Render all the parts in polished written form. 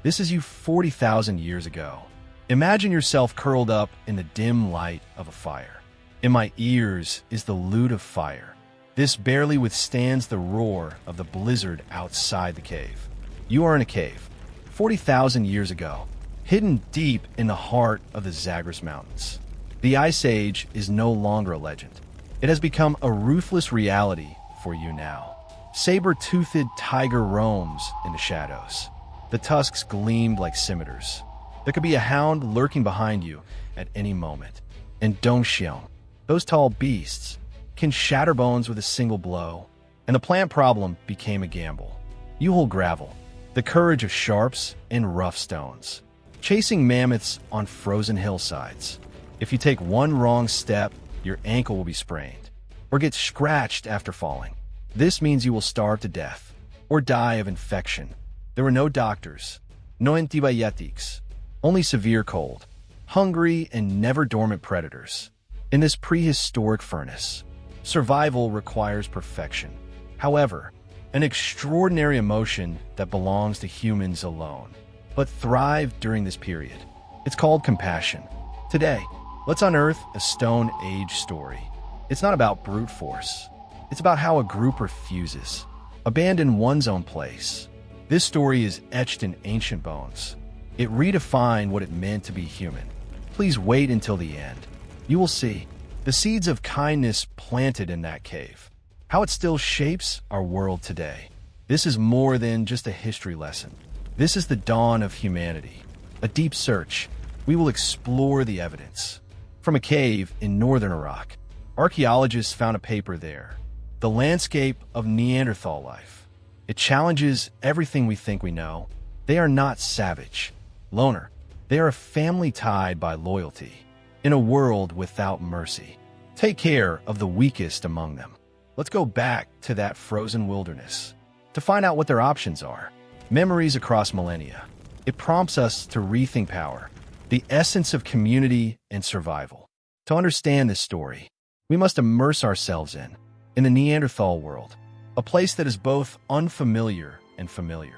This is you 40,000 years ago. Imagine yourself curled up in the dim light of a fire. In my ears is the lute of fire. This barely withstands the roar of the blizzard outside the cave. You are in a cave, 40,000 years ago, hidden deep in the heart of the Zagros Mountains. The Ice Age is no longer a legend. It has become a ruthless reality for you now. Saber-toothed tiger roams in the shadows. The tusks gleamed like scimitars. There could be a hound lurking behind you at any moment. And dongxiong, those tall beasts, can shatter bones with a single blow. And the plant problem became a gamble. You hold gravel, the courage of sharps and rough stones, chasing mammoths on frozen hillsides. If you take one wrong step, your ankle will be sprained, or get scratched after falling. This means you will starve to death, or die of infection. There were no doctors, no antibiotics, only severe cold, hungry and never-dormant predators. In this prehistoric furnace, survival requires perfection. However, an extraordinary emotion that belongs to humans alone, but thrive during this period. It's called compassion. Today, let's unearth a Stone Age story. It's not about brute force. It's about how a group refuses, abandon one's own place. This story is etched in ancient bones. It redefined what it meant to be human. Please wait until the end. You will see the seeds of kindness planted in that cave, how it still shapes our world today. This is more than just a history lesson. This is the dawn of humanity, a deep search. We will explore the evidence. From a cave in northern Iraq, archaeologists found a paper there, The Landscape of Neanderthal Life. It challenges everything we think we know. They are not savage, loner. They are a family tied by loyalty, in a world without mercy. Take care of the weakest among them. Let's go back to that frozen wilderness to find out what their options are. Memories across millennia. It prompts us to rethink power, the essence of community and survival. To understand this story, we must immerse ourselves in the Neanderthal world, a place that is both unfamiliar and familiar.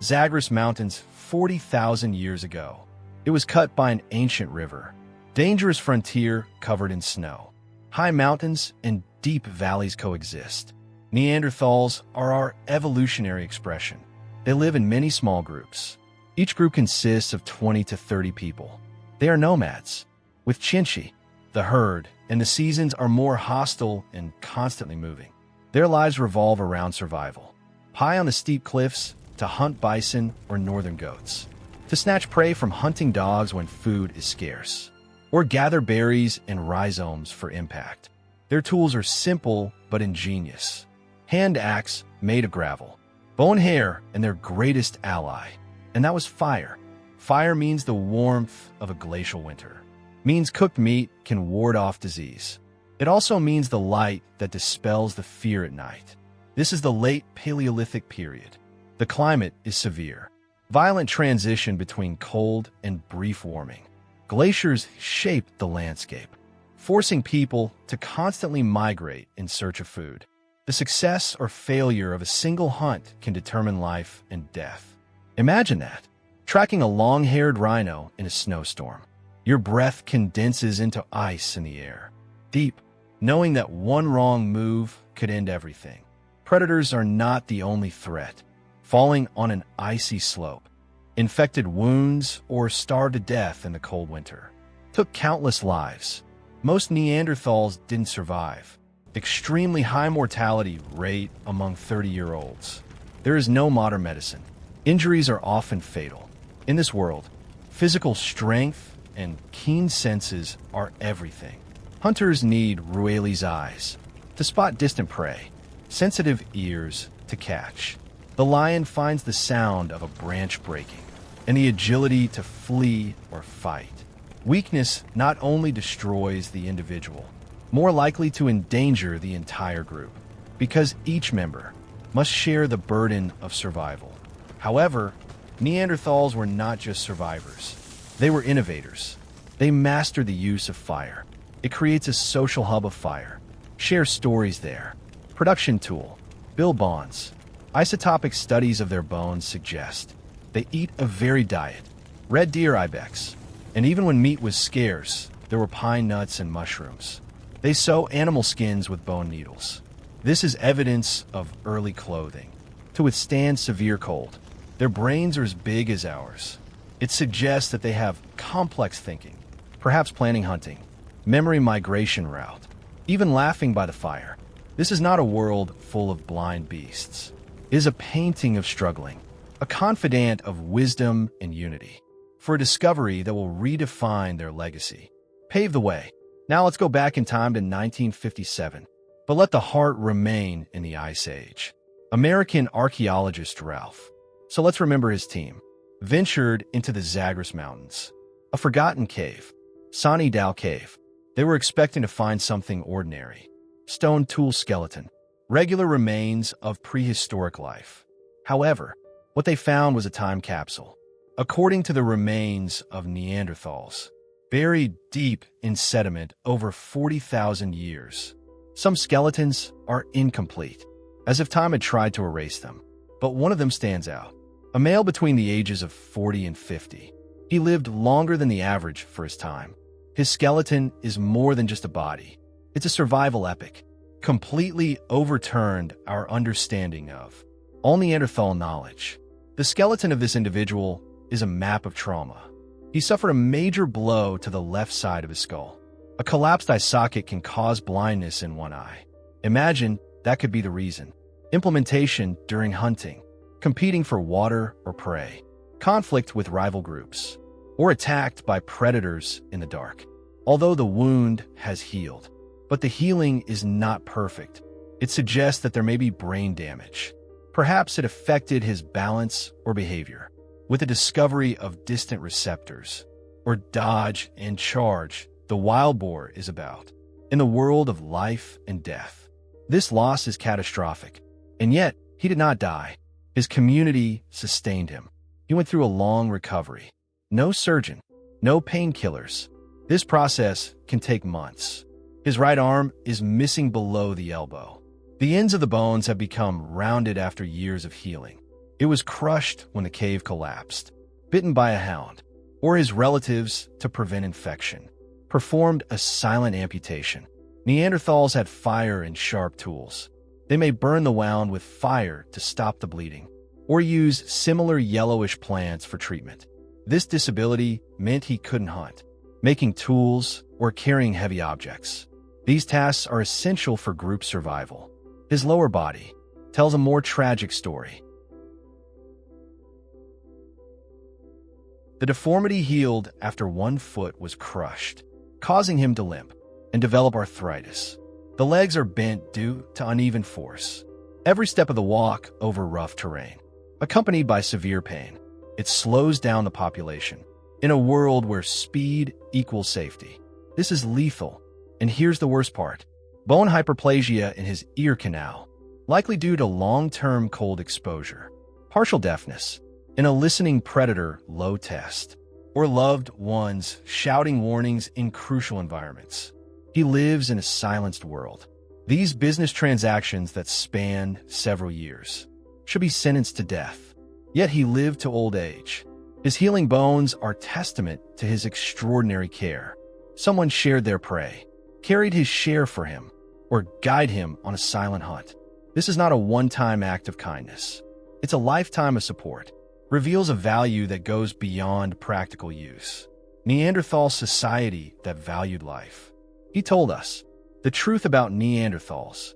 Zagros Mountains, 40,000 years ago. It was cut by an ancient river, dangerous frontier covered in snow. High mountains and deep valleys coexist. Neanderthals are our evolutionary expression. They live in many small groups. Each group consists of 20 to 30 people. They are nomads, with Chinchi, the herd, and the seasons are more hostile and constantly moving. Their lives revolve around survival. High on the steep cliffs, to hunt bison or northern goats, to snatch prey from hunting dogs when food is scarce, or gather berries and rhizomes for impact. Their tools are simple but ingenious. Hand axe made of gravel, bone hair and their greatest ally, and that was fire. Fire means the warmth of a glacial winter. Means cooked meat can ward off disease. It also means the light that dispels the fear at night. This is the late Paleolithic period. The climate is severe. Violent transition between cold and brief warming. Glaciers shaped the landscape, forcing people to constantly migrate in search of food. The success or failure of a single hunt can determine life and death. Imagine that, tracking a long-haired rhino in a snowstorm. Your breath condenses into ice in the air, deep, knowing that one wrong move could end everything. Predators are not the only threat. Falling on an icy slope, infected wounds, or starved to death in the cold winter took countless lives. Most Neanderthals didn't survive. Extremely high mortality rate among 30-year-olds. There is no modern medicine. Injuries are often fatal. In this world, physical strength and keen senses are everything. Hunters need Rueli's eyes to spot distant prey, sensitive ears to catch. The lion finds the sound of a branch breaking, and the agility to flee or fight. Weakness not only destroys the individual, more likely to endanger the entire group, because each member must share the burden of survival. However, Neanderthals were not just survivors. They were innovators. They mastered the use of fire. It creates a social hub of fire. Share stories there. Production tool. Build bonds. Isotopic studies of their bones suggest They eat a varied diet: red deer, ibex, and even when meat was scarce, there were pine nuts and mushrooms. They sew animal skins with bone needles. This is evidence of early clothing to withstand severe cold. Their brains are as big as ours. It suggests that they have complex thinking, perhaps planning hunting, memory, migration route, even laughing by the fire. This is not a world full of blind beasts. It is a painting of struggling, a confidant of wisdom and unity, for a discovery that will redefine their legacy. Pave the way. Now let's go back in time to 1957, but let the heart remain in the Ice Age. American archaeologist Ralph, so let's remember his team, ventured into the Zagros Mountains, a forgotten cave, Shanidar Cave. They were expecting to find something ordinary: stone tool skeleton, regular remains of prehistoric life. However, what they found was a time capsule. According to the remains of Neanderthals, buried deep in sediment over 40,000 years. Some skeletons are incomplete, as if time had tried to erase them. But one of them stands out. A male between the ages of 40 and 50. He lived longer than the average for his time. His skeleton is more than just a body. It's a survival epic, completely overturned our understanding of all Neanderthal knowledge. The skeleton of this individual is a map of trauma. He suffered a major blow to the left side of his skull. A collapsed eye socket can cause blindness in one eye. Imagine that could be the reason. Implementation during hunting, competing for water or prey, conflict with rival groups, or attacked by predators in the dark. Although the wound has healed, but the healing is not perfect. It suggests that there may be brain damage. Perhaps it affected his balance or behavior. With the discovery of distant receptors, or dodge and charge, the wild boar is about. In the world of life and death, this loss is catastrophic. And yet, he did not die. His community sustained him. He went through a long recovery. No surgeon, no painkillers. This process can take months. His right arm is missing below the elbow. The ends of the bones have become rounded after years of healing. It was crushed when the cave collapsed, bitten by a hound, or his relatives, to prevent infection, performed a silent amputation. Neanderthals had fire and sharp tools. They may burn the wound with fire to stop the bleeding, or use similar yellowish plants for treatment. This disability meant he couldn't hunt, making tools, or carrying heavy objects. These tasks are essential for group survival. His lower body tells a more tragic story. The deformity healed after one foot was crushed, causing him to limp and develop arthritis. The legs are bent due to uneven force. Every step of the walk over rough terrain, accompanied by severe pain. It slows down the population. In a world where speed equals safety, this is lethal. And here's the worst part: bone hyperplasia in his ear canal, likely due to long-term cold exposure. Partial deafness in a listening predator low test, or loved ones shouting warnings in crucial environments. He lives in a silenced world. These business transactions that span several years should be sentenced to death. Yet he lived to old age. His healing bones are testament to his extraordinary care. Someone shared their prey, carried his share for him, or guide him on a silent hunt. This is not a one-time act of kindness. It's a lifetime of support. Reveals a value that goes beyond practical use. Neanderthal society that valued life. He told us the truth about Neanderthals.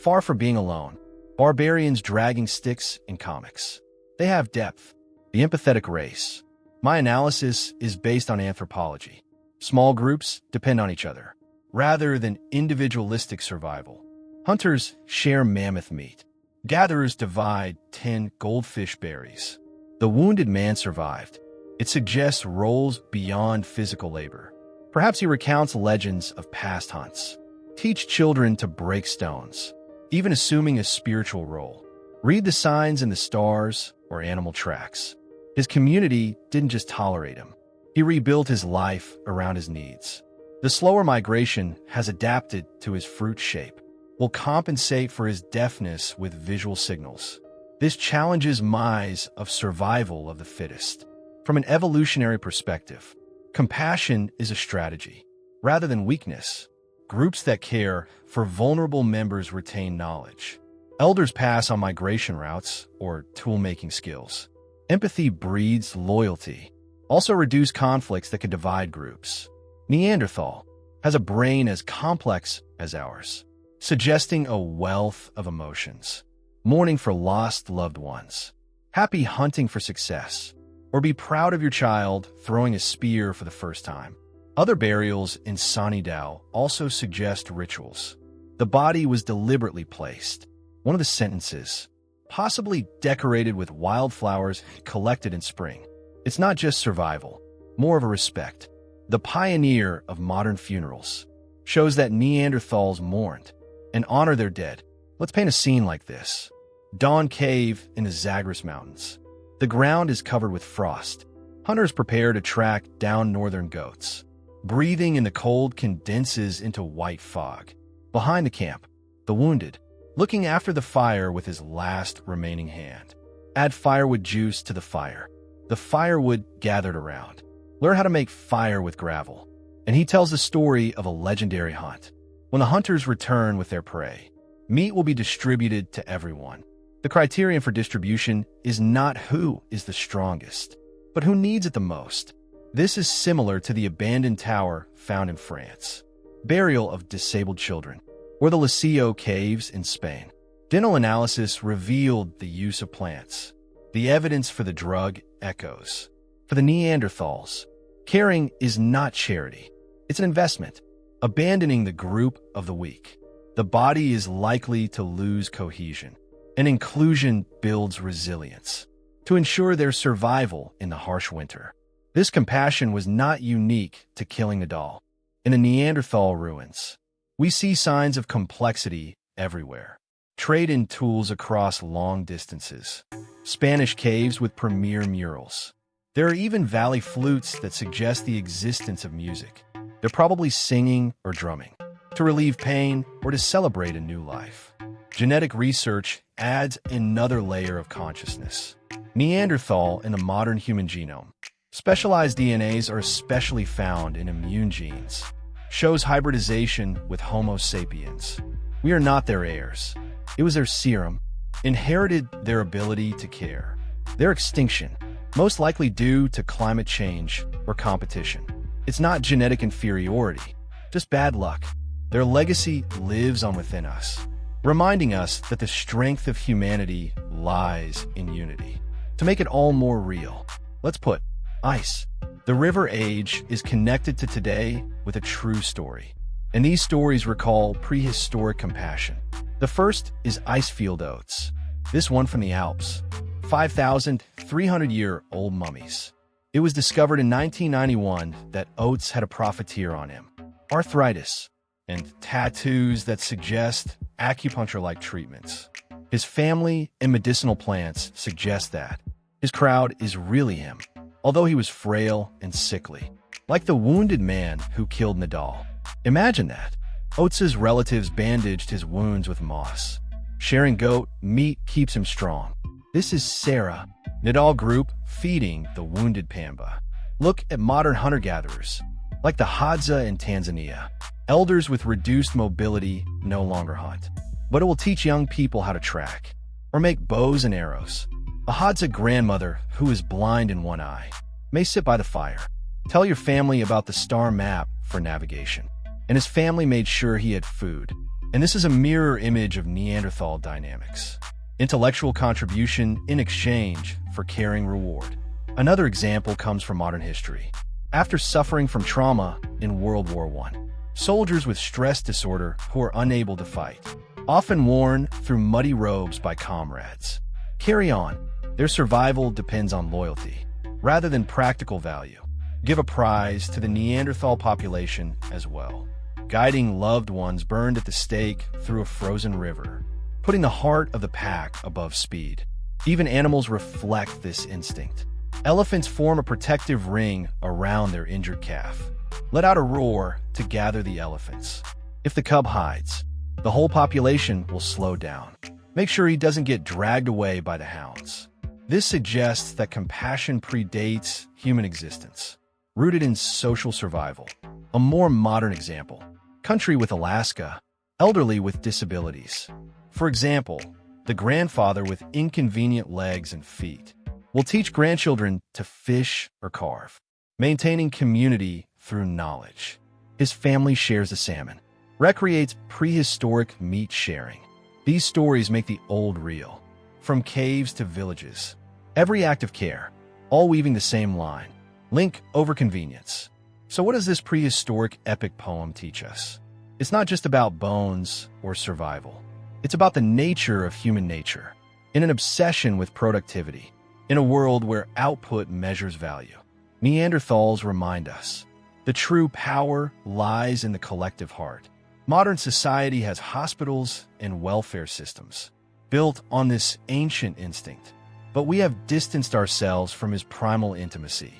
Far from being alone, barbarians dragging sticks in comics. They have depth, the empathetic race. My analysis is based on anthropology. Small groups depend on each other, rather than individualistic survival. Hunters share mammoth meat. Gatherers divide 10 goldfish berries. The wounded man survived. It suggests roles beyond physical labor. Perhaps he recounts legends of past hunts. Teach children to break stones, even assuming a spiritual role. Read the signs in the stars or animal tracks. His community didn't just tolerate him. He rebuilt his life around his needs. The slower migration has adapted to his fruit shape, will compensate for his deafness with visual signals. This challenges myths of survival of the fittest. From an evolutionary perspective, compassion is a strategy, rather than weakness. Groups that care for vulnerable members retain knowledge. Elders pass on migration routes or tool-making skills. Empathy breeds loyalty. Also reduce conflicts that could divide groups. Neanderthal has a brain as complex as ours, suggesting a wealth of emotions. Mourning for lost loved ones. Happy hunting for success. Or be proud of your child throwing a spear for the first time. Other burials in Shanidar also suggest rituals. The body was deliberately placed. One of the sentences, possibly decorated with wildflowers collected in spring. It's not just survival, more of a respect. The pioneer of modern funerals shows that Neanderthals mourned and honor their dead. Let's paint a scene like this. Dawn Cave in the Zagros Mountains. The ground is covered with frost. Hunters prepare to track down northern goats. Breathing in the cold condenses into white fog. Behind the camp, the wounded, looking after the fire with his last remaining hand. Add firewood juice to the fire. The firewood gathered around. Learn how to make fire with gravel. And he tells the story of a legendary hunt. When the hunters return with their prey, meat will be distributed to everyone. The criterion for distribution is not who is the strongest, but who needs it the most. This is similar to the abandoned tower found in France, burial of disabled children, or the Zagros Caves in Spain. Dental analysis revealed the use of plants. The evidence for the drug echoes. For the Neanderthals, caring is not charity. It's an investment, abandoning the group of the weak. The body is likely to lose cohesion. And inclusion builds resilience to ensure their survival in the harsh winter. This compassion was not unique to killing the doll. In the Neanderthal ruins, we see signs of complexity everywhere. Trade-in tools across long distances. Spanish caves with premier murals. There are even valley flutes that suggest the existence of music. They're probably singing or drumming to relieve pain or to celebrate a new life. Genetic research adds another layer of consciousness. Neanderthal in the modern human genome. Specialized DNAs are especially found in immune genes. Shows hybridization with Homo sapiens. We are not their heirs. It was their serum, inherited their ability to care. Their extinction, most likely due to climate change or competition. It's not genetic inferiority, just bad luck. Their legacy lives on within us, reminding us that the strength of humanity lies in unity. To make it all more real, let's put ice. The River Age is connected to today with a true story, and these stories recall prehistoric compassion. The first is ice-field oats, this one from the Alps, 5,300-year-old mummies. It was discovered in 1991 that oats had a profiteer on him, arthritis, and tattoos that suggest acupuncture-like treatments. His family and medicinal plants suggest that. His crowd is really him, although he was frail and sickly, like the wounded man who killed Nadal. Imagine that. Oates' relatives bandaged his wounds with moss. Sharing goat meat keeps him strong. This is Sarah, Nadal group feeding the wounded pamba. Look at modern hunter-gatherers, like the Hadza in Tanzania. Elders with reduced mobility no longer hunt, but it will teach young people how to track or make bows and arrows. A Hadza grandmother who is blind in one eye may sit by the fire. Tell your family about the star map for navigation. And his family made sure he had food. And this is a mirror image of Neanderthal dynamics. Intellectual contribution in exchange for caring reward. Another example comes from modern history. After suffering from trauma in World War I, soldiers with stress disorder who are unable to fight, often worn through muddy robes by comrades, carry on. Their survival depends on loyalty, rather than practical value. Give a prize to the Neanderthal population as well, guiding loved ones burned at the stake through a frozen river, putting the heart of the pack above speed. Even animals reflect this instinct. Elephants form a protective ring around their injured calf. Let out a roar to gather the elephants. If the cub hides, the whole population will slow down. make sure he doesn't get dragged away by the hounds. This suggests that compassion predates human existence, rooted in social survival. A more modern example, country with Alaska, elderly with disabilities. For example, the grandfather with inconvenient legs and feet will teach grandchildren to fish or carve, maintaining community through knowledge. His family shares a salmon, recreates prehistoric meat sharing. These stories make the old real, from caves to villages. Every act of care, all weaving the same line, link over convenience. So what does this prehistoric epic poem teach us? It's not just about bones or survival. It's about the nature of human nature, in an obsession with productivity, in a world where output measures value. Neanderthals remind us, the true power lies in the collective heart. Modern society has hospitals and welfare systems built on this ancient instinct, but we have distanced ourselves from his primal intimacy.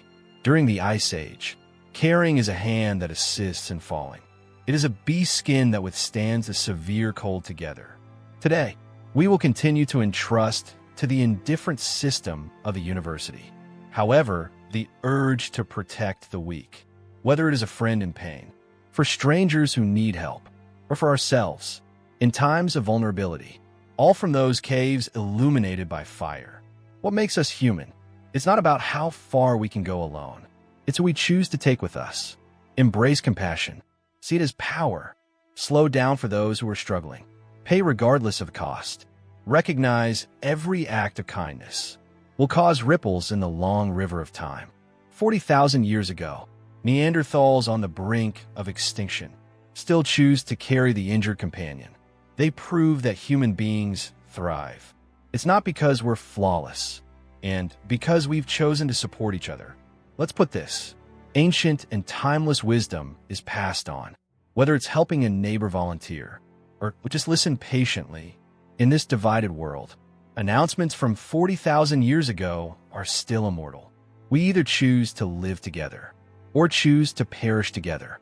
During the Ice Age, caring is a hand that assists in falling. It is a bee skin that withstands a severe cold together. Today, we will continue to entrust to the indifferent system of a university. However, the urge to protect the weak, whether it is a friend in pain, for strangers who need help, or for ourselves, in times of vulnerability, all from those caves illuminated by fire. What makes us human? It's not about how far we can go alone. It's who we choose to take with us. Embrace compassion. See it as power. Slow down for those who are struggling. Pay regardless of cost. Recognize every act of kindness will cause ripples in the long river of time. 40,000 years ago, Neanderthals on the brink of extinction still choose to carry the injured companion. They prove that human beings thrive. It's not because we're flawless, and because we've chosen to support each other. Let's put this: ancient and timeless wisdom is passed on, whether it's helping a neighbor volunteer or just listen patiently. In this divided world, announcements from 40,000 years ago are still immortal. We either choose to live together or choose to perish together.